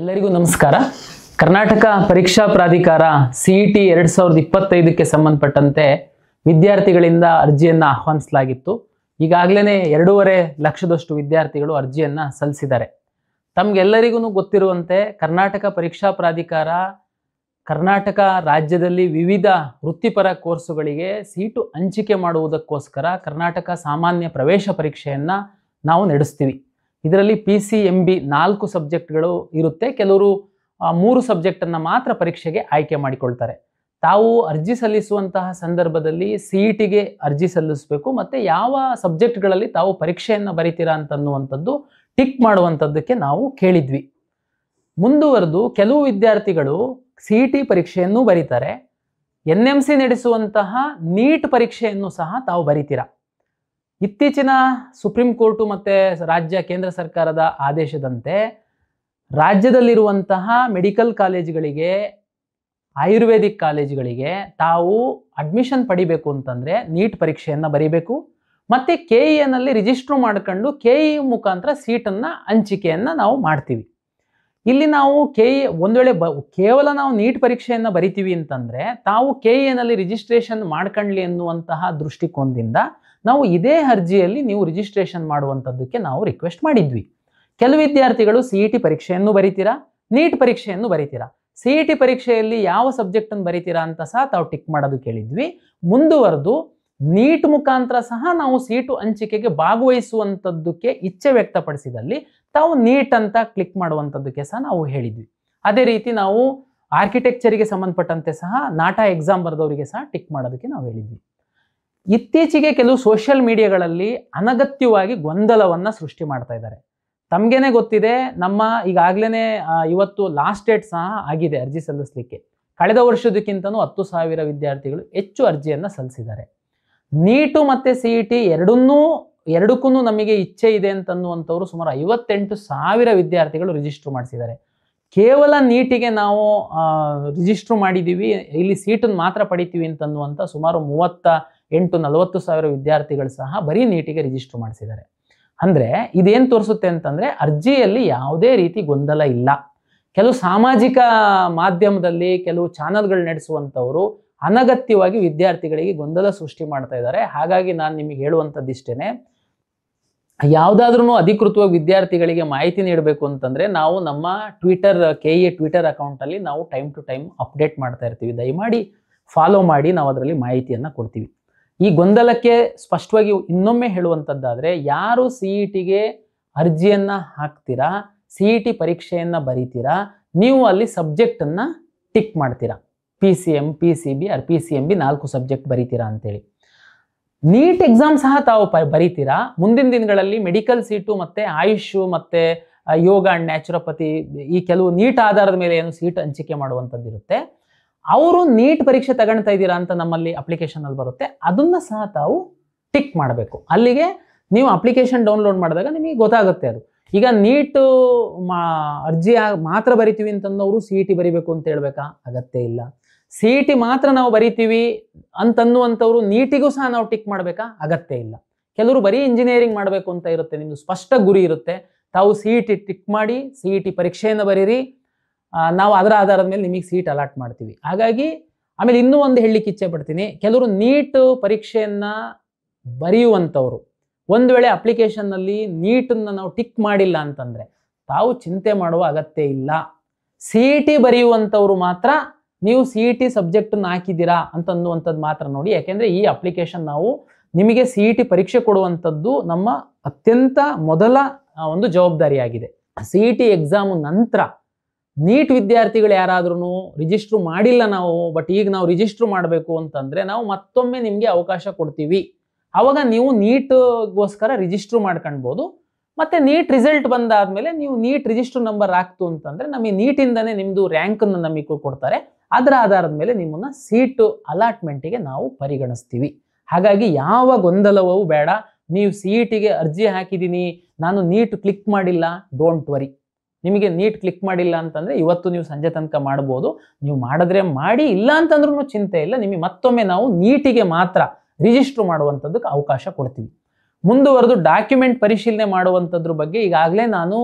ಎಲ್ಲರಿಗೂ ನಮಸ್ಕಾರ. ಕರ್ನಾಟಕ ಪರೀಕ್ಷಾ ಪ್ರಾಧಿಕಾರ CET 2025ಕ್ಕೆ ಸಂಬಂಧಪಟ್ಟಂತೆ ವಿದ್ಯಾರ್ಥಿಗಳಿಂದ ಅರ್ಜಿಯನ್ನು ಆಹ್ವಾನಿಸಲಾಗಿತ್ತು. ಈಗಾಗಲೇ 2.5 ಲಕ್ಷದಷ್ಟು ವಿದ್ಯಾರ್ಥಿಗಳು ಅರ್ಜಿಯನ್ನು ಸಲ್ಲಿಸಿದ್ದಾರೆ. ತಮಗೆಲ್ಲರಿಗೂ ಗೊತ್ತಿರುವಂತೆ ಕರ್ನಾಟಕ ಪರೀಕ್ಷಾ ಪ್ರಾಧಿಕಾರ ಕರ್ನಾಟಕ ರಾಜ್ಯದಲ್ಲಿ ವಿವಿಧ ವೃತ್ತಿಪರ ಕೋರ್ಸುಗಳಿಗೆ ಸೀಟು ಹಂಚಿಕೆ ಮಾಡುವುದಕ್ಕೋಸ್ಕರ ಕರ್ನಾಟಕ ಸಾಮಾನ್ಯ ಪ್ರವೇಶ ಪರೀಕ್ಷೆಯನ್ನು ನಾವು ನಡೆಸ್ತೀವಿ. ಇದರಲ್ಲಿ PCMB 4 ಸಬ್ಜೆಕ್ಟ್ಗಳು ಇರುತ್ತೆ. ಕೆಲವರು 3 ಸಬ್ಜೆಕ್ಟನ್ನು ಮಾತ್ರ ಪರೀಕ್ಷೆಗೆ ಆಯ್ಕೆ ಮಾಡಿಕೊಳ್ತಾರೆ. ತಾವು ಅರ್ಜಿ ಸಲ್ಲಿಸುವಂತಹ ಸಂದರ್ಭದಲ್ಲಿ CETಗೆ ಅರ್ಜಿ ಸಲ್ಲಿಸಬೇಕು ಮತ್ತು ಯಾವ ಸಬ್ಜೆಕ್ಟ್ಗಳಲ್ಲಿ ತಾವು ಪರೀಕ್ಷೆಯನ್ನು ಬರೀತೀರಾ ಅಂತನ್ನುವಂಥದ್ದು ಟಿಕ್ ಮಾಡುವಂಥದ್ದಕ್ಕೆ ನಾವು ಕೇಳಿದ್ವಿ. ಮುಂದುವರೆದು ಕೆಲವು ವಿದ್ಯಾರ್ಥಿಗಳು CET ಪರೀಕ್ಷೆಯನ್ನು ಬರೀತಾರೆ, NMC ನಡೆಸುವಂತಹ ನೀಟ್ ಪರೀಕ್ಷೆಯನ್ನು ಸಹ ತಾವು ಬರೀತೀರಾ. ಇತ್ತೀಚಿನ ಸುಪ್ರೀಂ ಕೋರ್ಟು ಮತ್ತು ರಾಜ್ಯ ಕೇಂದ್ರ ಸರ್ಕಾರದ ಆದೇಶದಂತೆ ರಾಜ್ಯದಲ್ಲಿರುವಂತಹ ಮೆಡಿಕಲ್ ಕಾಲೇಜುಗಳಿಗೆ, ಆಯುರ್ವೇದಿಕ್ ಕಾಲೇಜುಗಳಿಗೆ ತಾವು ಅಡ್ಮಿಷನ್ ಪಡಿಬೇಕು ಅಂತಂದರೆ ನೀಟ್ ಪರೀಕ್ಷೆಯನ್ನು ಬರೀಬೇಕು ಮತ್ತು KEನಲ್ಲಿ ರಿಜಿಸ್ಟ್ರ್ ಮಾಡ್ಕೊಂಡು KE ಮುಖಾಂತರ ಸೀಟನ್ನು ಹಂಚಿಕೆಯನ್ನು ನಾವು ಮಾಡ್ತೀವಿ. ಇಲ್ಲಿ ನಾವು KE ಒಂದು ವೇಳೆ ಕೇವಲ ನಾವು ನೀಟ್ ಪರೀಕ್ಷೆಯನ್ನು ಬರಿತೀವಿ ಅಂತಂದರೆ ತಾವು KEನಲ್ಲಿ ರಿಜಿಸ್ಟ್ರೇಷನ್ ಮಾಡ್ಕೊಳ್ಳಿ ಅನ್ನುವಂತಹ ದೃಷ್ಟಿಕೋನದಿಂದ ನಾವು ಇದೇ ಅರ್ಜಿಯಲ್ಲಿ ನೀವು ರಿಜಿಸ್ಟ್ರೇಷನ್ ಮಾಡುವಂಥದ್ದಕ್ಕೆ ನಾವು ರಿಕ್ವೆಸ್ಟ್ ಮಾಡಿದ್ವಿ. ಕೆಲವು ವಿದ್ಯಾರ್ಥಿಗಳು CET ಪರೀಕ್ಷೆಯನ್ನು ಬರೀತೀರಾ, ನೀಟ್ ಪರೀಕ್ಷೆಯನ್ನು ಬರೀತೀರಾ. CET ಪರೀಕ್ಷೆಯಲ್ಲಿ ಯಾವ ಸಬ್ಜೆಕ್ಟನ್ನು ಬರೀತೀರಾ ಅಂತ ಸಹ ತಾವು ಟಿಕ್ ಮಾಡೋದು ಕೇಳಿದ್ವಿ. ಮುಂದುವರೆದು ನೀಟ್ ಮುಖಾಂತರ ಸಹ ನಾವು ಸೀಟು ಹಂಚಿಕೆಗೆ ಭಾಗವಹಿಸುವಂಥದ್ದಕ್ಕೆ ಇಚ್ಛೆ ವ್ಯಕ್ತಪಡಿಸಿದಲ್ಲಿ ತಾವು ನೀಟ್ ಅಂತ ಕ್ಲಿಕ್ ಮಾಡುವಂಥದ್ದಕ್ಕೆ ಸಹ ನಾವು ಹೇಳಿದ್ವಿ. ಅದೇ ರೀತಿ ನಾವು ಆರ್ಕಿಟೆಕ್ಚರಿಗೆ ಸಂಬಂಧಪಟ್ಟಂತೆ ಸಹ ನಾಟಾ ಎಕ್ಸಾಮ್ ಬರೆದವರಿಗೆ ಸಹ ಟಿಕ್ ಮಾಡೋದಕ್ಕೆ ನಾವು ಹೇಳಿದ್ವಿ. ಇತ್ತೀಚೆಗೆ ಕೆಲವು ಸೋಷಿಯಲ್ ಮೀಡಿಯಾಗಳಲ್ಲಿ ಅನಗತ್ಯವಾಗಿ ಗೊಂದಲವನ್ನು ಸೃಷ್ಟಿ ಮಾಡ್ತಾ ಇದ್ದಾರೆ. ತಮಗೇನೆ ಗೊತ್ತಿದೆ, ನಮ್ಮ ಈಗಾಗಲೇ ಇವತ್ತು ಲಾಸ್ಟ್ ಡೇಟ್ ಸಹ ಆಗಿದೆ ಅರ್ಜಿ ಸಲ್ಲಿಸಲಿಕ್ಕೆ. ಕಳೆದ ವರ್ಷದಕ್ಕಿಂತನೂ 10,000 ವಿದ್ಯಾರ್ಥಿಗಳು ಹೆಚ್ಚು ಅರ್ಜಿಯನ್ನು ಸಲ್ಲಿಸಿದ್ದಾರೆ. ನೀಟು ಮತ್ತು CET ಎರಡಕ್ಕೂ ನಮಗೆ ಇಚ್ಛೆ ಇದೆ ಅಂತನ್ನುವಂಥವ್ರು ಸುಮಾರು 58,000 ವಿದ್ಯಾರ್ಥಿಗಳು ರಿಜಿಸ್ಟ್ರ್ ಮಾಡಿಸಿದ್ದಾರೆ. ಕೇವಲ ನೀಟಿಗೆ ನಾವು ರಿಜಿಸ್ಟ್ರ್ ಮಾಡಿದ್ದೀವಿ, ಇಲ್ಲಿ ಸೀಟನ್ನು ಮಾತ್ರ ಪಡಿತೀವಿ ಅಂತನ್ನುವಂಥ ಸುಮಾರು 38,000-40,000 ವಿದ್ಯಾರ್ಥಿಗಳು ಸಹ ಬರೀ ನೀಟಿಗೆ ರಿಜಿಸ್ಟ್ರ್ ಮಾಡಿಸಿದ್ದಾರೆ. ಅಂದರೆ ಇದೇನು ತೋರಿಸುತ್ತೆ ಅಂತಂದರೆ ಅರ್ಜಿಯಲ್ಲಿ ಯಾವುದೇ ರೀತಿ ಗೊಂದಲ ಇಲ್ಲ. ಕೆಲವು ಸಾಮಾಜಿಕ ಮಾಧ್ಯಮದಲ್ಲಿ ಕೆಲವು ಚಾನಲ್ಗಳು ನಡೆಸುವಂಥವರು ಅನಗತ್ಯವಾಗಿ ವಿದ್ಯಾರ್ಥಿಗಳಿಗೆ ಗೊಂದಲ ಸೃಷ್ಟಿ ಮಾಡ್ತಾ ಇದ್ದಾರೆ. ಹಾಗಾಗಿ ನಾನು ನಿಮಗೆ ಹೇಳುವಂಥದ್ದು ಇಷ್ಟೇ, ಯಾವುದಾದ್ರೂ ಅಧಿಕೃತವಾಗಿ ವಿದ್ಯಾರ್ಥಿಗಳಿಗೆ ಮಾಹಿತಿ ನೀಡಬೇಕು ಅಂತಂದರೆ ನಾವು ನಮ್ಮ KE ಟ್ವಿಟರ್ ಅಕೌಂಟಲ್ಲಿ ನಾವು ಟೈಮ್ ಟು ಟೈಮ್ ಅಪ್ಡೇಟ್ ಮಾಡ್ತಾ ಇರ್ತೀವಿ. ದಯಮಾಡಿ ಫಾಲೋ ಮಾಡಿ, ನಾವು ಅದರಲ್ಲಿ ಮಾಹಿತಿಯನ್ನು ಕೊಡ್ತೀವಿ. ಈ ಗೊಂದಲಕ್ಕೆ ಸ್ಪಷ್ಟವಾಗಿ ಇನ್ನೊಮ್ಮೆ ಹೇಳುವಂಥದ್ದಾದರೆ, ಯಾರು CETಗೆ ಅರ್ಜಿಯನ್ನು ಹಾಕ್ತೀರಾ, CET ಪರೀಕ್ಷೆಯನ್ನು ಬರೀತೀರಾ, ನೀವು ಅಲ್ಲಿ ಸಬ್ಜೆಕ್ಟನ್ನು ಟಿಕ್ ಮಾಡ್ತೀರಾ. PCM, PCB or PCMB 4 subject ಬರೀತೀರಾ ಅಂತೇಳಿ. ನೀಟ್ ಎಕ್ಸಾಮ್ ಸಹ ತಾವು ಬರೀತೀರಾ. ಮುಂದಿನ ದಿನಗಳಲ್ಲಿ ಮೆಡಿಕಲ್ ಸೀಟು ಮತ್ತು ಆಯುಷ್ ಮತ್ತು ಯೋಗ ಆ್ಯಂಡ್ ನ್ಯಾಚುರೋಪತಿ ಈ ಕೆಲವು ನೀಟ್ ಆಧಾರದ ಮೇಲೆ ಏನು ಸೀಟ್ ಹಂಚಿಕೆ ಮಾಡುವಂಥದ್ದು ಇರುತ್ತೆ, ಅವರು ನೀಟ್ ಪರೀಕ್ಷೆ ತಗೊಳ್ತಾ ಇದ್ದೀರಾ ಅಂತ ನಮ್ಮಲ್ಲಿ ಅಪ್ಲಿಕೇಶನಲ್ಲಿ ಬರುತ್ತೆ. ಅದನ್ನು ಸಹ ತಾವು ಟಿಕ್ ಮಾಡಬೇಕು. ಅಲ್ಲಿಗೆ ನೀವು ಅಪ್ಲಿಕೇಶನ್ ಡೌನ್ಲೋಡ್ ಮಾಡಿದಾಗ ನಿಮಗೆ ಗೊತ್ತಾಗುತ್ತೆ ಅದು. ಈಗ ನೀಟು ಅರ್ಜಿ ಮಾತ್ರ ಬರಿತೀವಿ ಅಂತಂದವರು CET ಬರಿಬೇಕು ಅಂತ ಹೇಳ್ಬೇಕಾ? ಅಗತ್ಯ ಇಲ್ಲ. CET ಮಾತ್ರ ನಾವು ಬರಿತೀವಿ ಅಂತನ್ನುವಂಥವ್ರು ನೀಟಿಗೂ ಸಹ ನಾವು ಟಿಕ್ ಮಾಡಬೇಕಾ? ಅಗತ್ಯ ಇಲ್ಲ. ಕೆಲವರು ಬರೀ ಇಂಜಿನಿಯರಿಂಗ್ ಮಾಡಬೇಕು ಅಂತ ಇರುತ್ತೆ, ನಿಮ್ಮದು ಸ್ಪಷ್ಟ ಗುರಿ ಇರುತ್ತೆ, ತಾವು CET ಟಿಕ್ ಮಾಡಿ CET ಪರೀಕ್ಷೆಯನ್ನು ಬರೀರಿ, ನಾವು ಅದರ ಆಧಾರದ ಮೇಲೆ ನಿಮಗೆ ಸೀಟ್ ಅಲಾಟ್ ಮಾಡ್ತೀವಿ. ಹಾಗಾಗಿ ಆಮೇಲೆ ಇನ್ನೂ ಒಂದು ಹೇಳಲಿಕ್ಕೆ ಇಚ್ಛೆ ಪಡ್ತೀನಿ, ಕೆಲವರು ನೀಟ್ ಪರೀಕ್ಷೆಯನ್ನು ಬರೆಯುವಂಥವ್ರು ಒಂದು ವೇಳೆ ಅಪ್ಲಿಕೇಶನ್ನಲ್ಲಿ ನೀಟನ್ನು ನಾವು ಟಿಕ್ ಮಾಡಿಲ್ಲ ಅಂತಂದರೆ ತಾವು ಚಿಂತೆ ಮಾಡುವ ಅಗತ್ಯ ಇಲ್ಲ. CET ಬರೆಯುವಂಥವ್ರು ಮಾತ್ರ ನೀವು CET ಸಬ್ಜೆಕ್ಟನ್ನು ಹಾಕಿದ್ದೀರಾ ಅಂತನ್ನುವಂಥದ್ದು ಮಾತ್ರ ನೋಡಿ. ಯಾಕೆಂದರೆ ಈ ಅಪ್ಲಿಕೇಶನ್ ನಾವು ನಿಮಗೆ CET ಪರೀಕ್ಷೆ ಕೊಡುವಂಥದ್ದು ನಮ್ಮ ಅತ್ಯಂತ ಮೊದಲ ಒಂದು ಜವಾಬ್ದಾರಿಯಾಗಿದೆ. CET ಎಕ್ಸಾಮು ನಂತರ ನೀಟ್ ವಿದ್ಯಾರ್ಥಿಗಳು ಯಾರಾದ್ರೂ ರಿಜಿಸ್ಟ್ರು ಮಾಡಿಲ್ಲ ನಾವು, ಬಟ್ ಈಗ ನಾವು ರಿಜಿಸ್ಟ್ರು ಮಾಡಬೇಕು ಅಂತಂದರೆ ನಾವು ಮತ್ತೊಮ್ಮೆ ನಿಮಗೆ ಅವಕಾಶ ಕೊಡ್ತೀವಿ. ಆವಾಗ ನೀವು ನೀಟ್ಗೋಸ್ಕರ ರಿಜಿಸ್ಟ್ರು ಮಾಡ್ಕೊಳ್ಬೋದು. ಮತ್ತು ನೀಟ್ ರಿಸಲ್ಟ್ ಬಂದಾದಮೇಲೆ ನೀವು ನೀಟ್ ರಿಜಿಸ್ಟ್ರ್ ನಂಬರ್ ಆಗ್ತು ಅಂತಂದರೆ ನಮಗೆ ನೀಟಿಂದನೇ ನಿಮ್ಮದು ರ್ಯಾಂಕನ್ನು ನಮಗೆ ಕೊಡ್ತಾರೆ. ಅದರ ಆಧಾರದ ಮೇಲೆ ನಿಮ್ಮನ್ನು ಸೀಟು ಅಲಾಟ್ಮೆಂಟಿಗೆ ನಾವು ಪರಿಗಣಿಸ್ತೀವಿ. ಹಾಗಾಗಿ ಯಾವ ಗೊಂದಲವೂ ಬೇಡ. ನೀವು CETಗೆ ಅರ್ಜಿ ಹಾಕಿದ್ದೀನಿ, ನಾನು ನೀಟ್ ಕ್ಲಿಕ್ ಮಾಡಿಲ್ಲ, ಡೋಂಟ್ ವರಿ. ನಿಮಗೆ ನೀಟ್ ಕ್ಲಿಕ್ ಮಾಡಿಲ್ಲ ಅಂತಂದರೆ ಇವತ್ತು ನೀವು ಸಂಜೆ ತನಕ ಮಾಡ್ಬೋದು. ನೀವು ಮಾಡಿದ್ರೆ ಮಾಡಿ, ಇಲ್ಲ ಅಂತಂದ್ರೂ ಚಿಂತೆ ಇಲ್ಲ. ನಿಮಗೆ ಮತ್ತೊಮ್ಮೆ ನಾವು ನೀಟಿಗೆ ಮಾತ್ರ ರಿಜಿಸ್ಟ್ರ್ ಮಾಡುವಂಥದ್ದಕ್ಕೆ ಅವಕಾಶ ಕೊಡ್ತೀವಿ. ಮುಂದುವರೆದು ಡಾಕ್ಯುಮೆಂಟ್ ಪರಿಶೀಲನೆ ಮಾಡುವಂಥದ್ರ ಬಗ್ಗೆ ಈಗಾಗಲೇ ನಾನು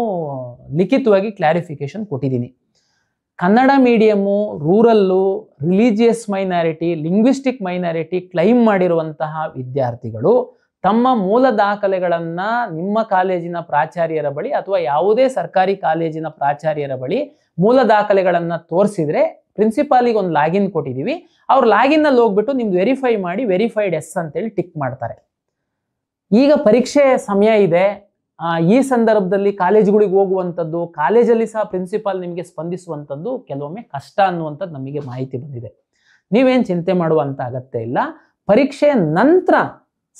ಲಿಖಿತವಾಗಿ ಕ್ಲಾರಿಫಿಕೇಶನ್ ಕೊಟ್ಟಿದ್ದೀನಿ. Kannada medium, rural, religious minority, linguistic minority claim ಮಾಡಿರುವಂತಹ ವಿದ್ಯಾರ್ಥಿಗಳು ತಮ್ಮ ಮೂಲ ದಾಖಲೆಗಳನ್ನು ನಿಮ್ಮ ಕಾಲೇಜಿನ ಪ್ರಾಚಾರ್ಯರ ಬಳಿ ಅಥವಾ ಯಾವುದೇ ಸರ್ಕಾರಿ ಕಾಲೇಜಿನ ಪ್ರಾಚಾರ್ಯರ ಬಳಿ ಮೂಲ ದಾಖಲೆಗಳನ್ನು ತೋರಿಸಿದ್ರೆ ಪ್ರಿನ್ಸಿಪಾಲಿಗೆ ಒಂದು ಲಾಗಿನ್ ಕೊಟ್ಟಿದ್ದೀವಿ. ಅವ್ರು ಲಾಗಿನ್ನಲ್ಲಿ ಹೋಗ್ಬಿಟ್ಟು ನಿಮ್ದು ವೆರಿಫೈ ಮಾಡಿ ವೆರಿಫೈಡ್ ಎಸ್ ಅಂತೇಳಿ ಟಿಕ್ ಮಾಡ್ತಾರೆ. ಈಗ ಪರೀಕ್ಷೆ ಸಮಯ ಇದೆ. ಈ ಸಂದರ್ಭದಲ್ಲಿ ಕಾಲೇಜುಗಳಿಗೆ ಹೋಗುವಂಥದ್ದು, ಕಾಲೇಜಲ್ಲಿ ಸಹ ಪ್ರಿನ್ಸಿಪಾಲ್ ನಿಮಗೆ ಸ್ಪಂದಿಸುವಂಥದ್ದು ಕೆಲವೊಮ್ಮೆ ಕಷ್ಟ ಅನ್ನುವಂಥದ್ದು ನಮಗೆ ಮಾಹಿತಿ ಬಂದಿದೆ. ನೀವೇನು ಚಿಂತೆ ಮಾಡುವಂಥ ಅಗತ್ಯ ಇಲ್ಲ. ಪರೀಕ್ಷೆ ನಂತರ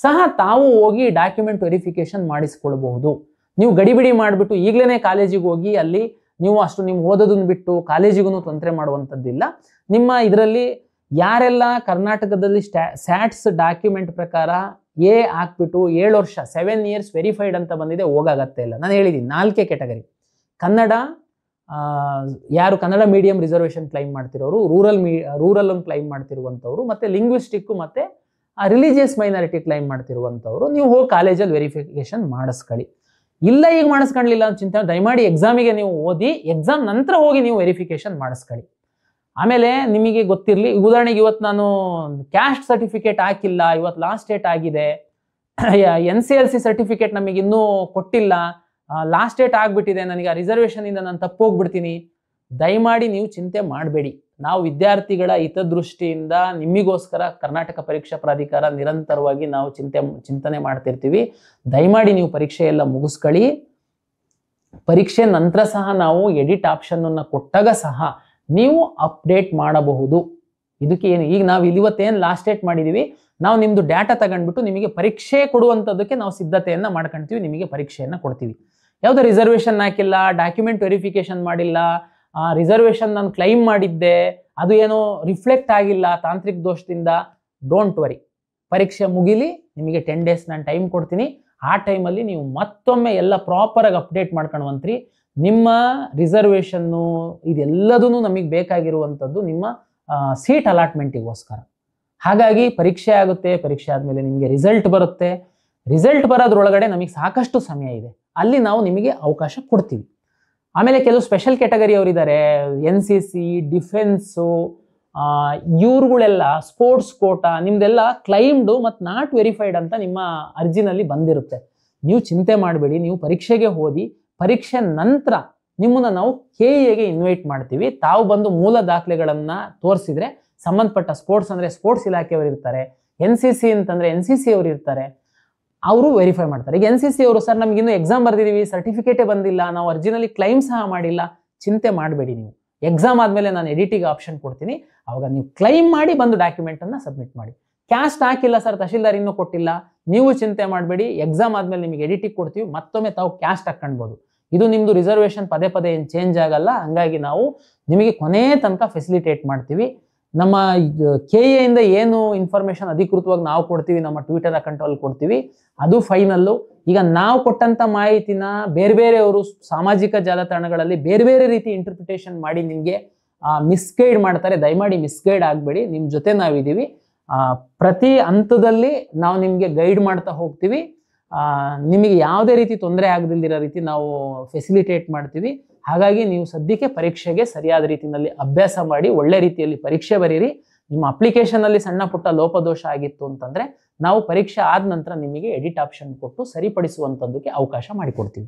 ಸಹ ತಾವು ಹೋಗಿ ಡಾಕ್ಯುಮೆಂಟ್ ವೆರಿಫಿಕೇಶನ್ ಮಾಡಿಸ್ಕೊಳ್ಬಹುದು. ನೀವು ಗಡಿಬಿಡಿ ಮಾಡಿಬಿಟ್ಟು ಈಗಲೇ ಕಾಲೇಜಿಗೆ ಹೋಗಿ ಅಲ್ಲಿ ನೀವು ಅಷ್ಟು ನೀವು ಓದೋದನ್ನು ಬಿಟ್ಟು ಕಾಲೇಜಿಗೂ ತೊಂದರೆ ಮಾಡುವಂಥದ್ದಿಲ್ಲ. ನಿಮ್ಮ ಇದರಲ್ಲಿ ಯಾರೆಲ್ಲ ಕರ್ನಾಟಕದಲ್ಲಿ ಸ್ಯಾಟ್ಸ್ ಡಾಕ್ಯುಮೆಂಟ್ ಪ್ರಕಾರ ಎ ಹಾಕ್ಬಿಟ್ಟು 7 ವರ್ಷ 7 years ವೆರಿಫೈಡ್ ಅಂತ ಬಂದಿದೆ, ಹೋಗಾಗತ್ತೆ ಇಲ್ಲ. ನಾನು ಹೇಳಿದ್ದೀನಿ 4 ಕ್ಯಾಟಗರಿ. ಕನ್ನಡ, ಯಾರು ಕನ್ನಡ ಮೀಡಿಯಂ ರಿಸರ್ವೇಷನ್ ಕ್ಲೈಮ್ ಮಾಡ್ತಿರೋರು, ರೂರಲ್ ಒಂದು ಕ್ಲೈಮ್ ಮಾಡ್ತಿರುವಂಥವ್ರು, ಮತ್ತು ಲಿಂಗ್ವಿಸ್ಟಿಕ್ಕು ಮತ್ತು ರಿಲಿಜಿಯಸ್ ಮೈನಾರಿಟಿ ಕ್ಲೈಮ್ ಮಾಡ್ತಿರುವಂಥವ್ರು ನೀವು ಹೋಗಿ ಕಾಲೇಜಲ್ಲಿ ವೆರಿಫಿಕೇಶನ್ ಮಾಡಿಸ್ಕೊಳ್ಳಿ. ಇಲ್ಲ ಈಗ ಮಾಡಿಸ್ಕೊಳ್ಳಿಲ್ಲ ಅಂತ ಚಿಂತೆ ದಯಮಾಡಿ ಎಕ್ಸಾಮಿಗೆ ನೀವು ಓದಿ, ಎಕ್ಸಾಮ್ ನಂತರ ಹೋಗಿ ನೀವು ವೆರಿಫಿಕೇಶನ್ ಮಾಡಿಸ್ಕೊಳ್ಳಿ. ಆಮೇಲೆ ನಿಮಗೆ ಗೊತ್ತಿರಲಿ, ಉದಾಹರಣೆಗೆ ಇವತ್ತು ನಾನು ಕ್ಯಾಸ್ಟ್ ಸರ್ಟಿಫಿಕೇಟ್ ಹಾಕಿಲ್ಲ, ಇವತ್ತು ಲಾಸ್ಟ್ ಡೇಟ್ ಆಗಿದೆ, NCLC ಸರ್ಟಿಫಿಕೇಟ್ ನಮಗೆ ಇನ್ನೂ ಕೊಟ್ಟಿಲ್ಲ, ಲಾಸ್ಟ್ ಡೇಟ್ ಆಗಿಬಿಟ್ಟಿದೆ, ನನಗೆ ಆ ರಿಸರ್ವೇಷನಿಂದ ನಾನು ತಪ್ಪೋಗ್ಬಿಡ್ತೀನಿ. ದಯಮಾಡಿ ನೀವು ಚಿಂತೆ ಮಾಡಬೇಡಿ. ನಾವು ವಿದ್ಯಾರ್ಥಿಗಳ ಹಿತದೃಷ್ಟಿಯಿಂದ ನಿಮಗೋಸ್ಕರ ಕರ್ನಾಟಕ ಪರೀಕ್ಷಾ ಪ್ರಾಧಿಕಾರ ನಿರಂತರವಾಗಿ ನಾವು ಚಿಂತನೆ ಮಾಡ್ತಿರ್ತೀವಿ. ದಯಮಾಡಿ ನೀವು ಪರೀಕ್ಷೆ ಎಲ್ಲ ಮುಗಿಸ್ಕೊಳ್ಳಿ. ಪರೀಕ್ಷೆ ನಂತರ ಸಹ ನಾವು ಎಡಿಟ್ ಆಪ್ಷನನ್ನು ಕೊಟ್ಟಾಗ ಸಹ ನೀವು ಅಪ್ಡೇಟ್ ಮಾಡಬಹುದು. ಇದಕ್ಕೆ ಏನು, ಈಗ ನಾವು ಇವತ್ತೇನು ಲಾಸ್ಟ್ ಡೇಟ್ ಮಾಡಿದ್ದೀವಿ, ನಾವು ನಿಮ್ಮದು ಡಾಟಾ ತಗೊಂಡ್ಬಿಟ್ಟು ನಿಮಗೆ ಪರೀಕ್ಷೆ ಕೊಡುವಂಥದ್ದಕ್ಕೆ ನಾವು ಸಿದ್ಧತೆಯನ್ನು ಮಾಡ್ಕೊಳ್ತೀವಿ, ನಿಮಗೆ ಪರೀಕ್ಷೆಯನ್ನು ಕೊಡ್ತೀವಿ. ಯಾವುದೋ ರಿಸರ್ವೇಷನ್ ಹಾಕಿಲ್ಲ, ಡಾಕ್ಯುಮೆಂಟ್ ವೆರಿಫಿಕೇಶನ್ ಮಾಡಿಲ್ಲ, ರಿಸರ್ವೇಷನ್ ನಾನು ಕ್ಲೈಮ್ ಮಾಡಿದ್ದೆ, ಅದು ಏನೋ ರಿಫ್ಲೆಕ್ಟ್ ಆಗಿಲ್ಲ ತಾಂತ್ರಿಕ ದೋಷದಿಂದ, ಡೋಂಟ್ ವರಿ. ಪರೀಕ್ಷೆ ಮುಗಿಲಿ, ನಿಮಗೆ 10 days ನಾನು ಟೈಮ್ ಕೊಡ್ತೀನಿ. ಆ ಟೈಮಲ್ಲಿ ನೀವು ಮತ್ತೊಮ್ಮೆ ಎಲ್ಲ ಪ್ರಾಪರಾಗಿ ಅಪ್ಡೇಟ್ ಮಾಡ್ಕೊಳ್ವಂತ್ರಿ. ನಿಮ್ಮ ರಿಸರ್ವೇಷನ್ನು ಇದೆಲ್ಲದೂ ನಮಗೆ ಬೇಕಾಗಿರುವಂಥದ್ದು ನಿಮ್ಮ ಸೀಟ್ ಅಲಾಟ್ಮೆಂಟಿಗೋಸ್ಕರ. ಹಾಗಾಗಿ ಪರೀಕ್ಷೆ ಆಗುತ್ತೆ, ಪರೀಕ್ಷೆ ಆದಮೇಲೆ ನಿಮಗೆ ರಿಸಲ್ಟ್ ಬರುತ್ತೆ. ರಿಸಲ್ಟ್ ಬರೋದ್ರೊಳಗಡೆ ನಮಗೆ ಸಾಕಷ್ಟು ಸಮಯ ಇದೆ, ಅಲ್ಲಿ ನಾವು ನಿಮಗೆ ಅವಕಾಶ ಕೊಡ್ತೀವಿ. ಆಮೇಲೆ ಕೆಲವು ಸ್ಪೆಷಲ್ ಕ್ಯಾಟಗರಿ ಅವರಿದ್ದಾರೆ, NCC, ಡಿಫೆನ್ಸು, ಇವ್ರುಗಳೆಲ್ಲ ಸ್ಪೋರ್ಟ್ಸ್ ಕೋಟಾ, ನಿಮ್ದೆಲ್ಲ ಕ್ಲೈಮ್ಡು ಮತ್ತು ನಾಟ್ ವೆರಿಫೈಡ್ ಅಂತ ನಿಮ್ಮ ಅರ್ಜಿನಲ್ಲಿ ಬಂದಿರುತ್ತೆ. ನೀವು ಚಿಂತೆ ಮಾಡಬೇಡಿ, ನೀವು ಪರೀಕ್ಷೆಗೆ ಓದಿ. ಪರೀಕ್ಷೆ ನಂತರ ನಿಮ್ಮನ್ನು ನಾವು KEAಗೆ ಇನ್ವೈಟ್ ಮಾಡ್ತೀವಿ. ತಾವು ಬಂದು ಮೂಲ ದಾಖಲೆಗಳನ್ನು ತೋರಿಸಿದ್ರೆ ಸಂಬಂಧಪಟ್ಟ ಸ್ಪೋರ್ಟ್ಸ್ ಅಂದರೆ ಸ್ಪೋರ್ಟ್ಸ್ ಇಲಾಖೆಯವರು ಇರ್ತಾರೆ, NCC ಅಂತಂದರೆ NCC ಅವರು ಇರ್ತಾರೆ, ಅವರು ವೆರಿಫೈ ಮಾಡ್ತಾರೆ. ಈಗ NCC ಅವರು, ಸರ್ ನಮಗಿನ್ನೂ ಎಕ್ಸಾಮ್ ಬರ್ದಿದ್ದೀವಿ, ಸರ್ಟಿಫಿಕೇಟೇ ಬಂದಿಲ್ಲ, ನಾವು ಅರ್ಜಿನಲ್ಲಿ ಕ್ಲೈಮ್ ಸಹ ಮಾಡಿಲ್ಲ. ಚಿಂತೆ ಮಾಡಬೇಡಿ, ನೀವು ಎಕ್ಸಾಮ್ ಆದಮೇಲೆ ನಾನು ಎಡಿಟಿಗೆ ಆಪ್ಷನ್ ಕೊಡ್ತೀನಿ, ಅವಾಗ ನೀವು ಕ್ಲೈಮ್ ಮಾಡಿ ಬಂದು ಡಾಕ್ಯುಮೆಂಟನ್ನು ಸಬ್ಮಿಟ್ ಮಾಡಿ. ಕ್ಯಾಸ್ಟ್ ಹಾಕಿಲ್ಲ ಸರ್, ತಹಶೀಲ್ದಾರ್ ಇನ್ನೂ ಕೊಟ್ಟಿಲ್ಲ, ನೀವು ಚಿಂತೆ ಮಾಡಬೇಡಿ, ಎಕ್ಸಾಮ್ ಆದಮೇಲೆ ನಿಮಗೆ ಎಡಿಟಿಗೆ ಕೊಡ್ತೀವಿ, ಮತ್ತೊಮ್ಮೆ ತಾವು ಕ್ಯಾಸ್ಟ್ ಹಾಕ್ಕೊಳ್ಬೋದು. ಇದು ನಿಮ್ಮದು ರಿಸರ್ವೇಷನ್ ಪದೇ ಪದೇ ಏನು ಚೇಂಜ್ ಆಗಲ್ಲ. ಹಂಗಾಗಿ ನಾವು ನಿಮಗೆ ಕೊನೆ ತನಕ ಫೆಸಿಲಿಟೇಟ್ ಮಾಡ್ತೀವಿ. ನಮ್ಮ KEA ಇಂದ ಏನು ಇನ್ಫಾರ್ಮೇಷನ್ ಅಧಿಕೃತವಾಗಿ ನಾವು ಕೊಡ್ತೀವಿ, ನಮ್ಮ ಟ್ವಿಟರ್ ಅಕೌಂಟಲ್ಲಿ ಕೊಡ್ತೀವಿ, ಅದು ಫೈನಲ್ಲು. ಈಗ ನಾವು ಕೊಟ್ಟಂಥ ಮಾಹಿತಿನ ಬೇರೆ ಬೇರೆಯವರು ಸಾಮಾಜಿಕ ಜಾಲತಾಣಗಳಲ್ಲಿ ಬೇರೆ ಬೇರೆ ರೀತಿ ಇಂಟರ್ಪ್ರಿಟೇಷನ್ ಮಾಡಿ ನಿಮಗೆ ಮಿಸ್ಗೈಡ್ ಮಾಡ್ತಾರೆ. ದಯಮಾಡಿ ಮಿಸ್ಗೈಡ್ ಆಗಬೇಡಿ, ನಿಮ್ಮ ಜೊತೆ ನಾವಿದ್ದೀವಿ. ಪ್ರತಿ ಹಂತದಲ್ಲಿ ನಾವು ನಿಮಗೆ ಗೈಡ್ ಮಾಡ್ತಾ ಹೋಗ್ತೀವಿ. ನಿಮಗೆ ಯಾವುದೇ ರೀತಿ ತೊಂದರೆ ಆಗದಿಲ್ದಿರೋ ರೀತಿ ನಾವು ಫೆಸಿಲಿಟೇಟ್ ಮಾಡ್ತೀವಿ. ಹಾಗಾಗಿ ನೀವು ಸದ್ಯಕ್ಕೆ ಪರೀಕ್ಷೆಗೆ ಸರಿಯಾದ ರೀತಿಯಲ್ಲಿ ಅಭ್ಯಾಸ ಮಾಡಿ ಒಳ್ಳೆ ರೀತಿಯಲ್ಲಿ ಪರೀಕ್ಷೆ ಬರೀರಿ. ನಿಮ್ಮ ಅಪ್ಲಿಕೇಶನಲ್ಲಿ ಸಣ್ಣ ಪುಟ್ಟ ಲೋಪದೋಷ ಆಗಿತ್ತು ಅಂತಂದರೆ ನಾವು ಪರೀಕ್ಷೆ ಆದ ನಂತರ ನಿಮಗೆ ಎಡಿಟ್ ಆಪ್ಷನ್ ಕೊಟ್ಟು ಸರಿಪಡಿಸುವಂಥದ್ದಕ್ಕೆ ಅವಕಾಶ ಮಾಡಿಕೊಡ್ತೀವಿ.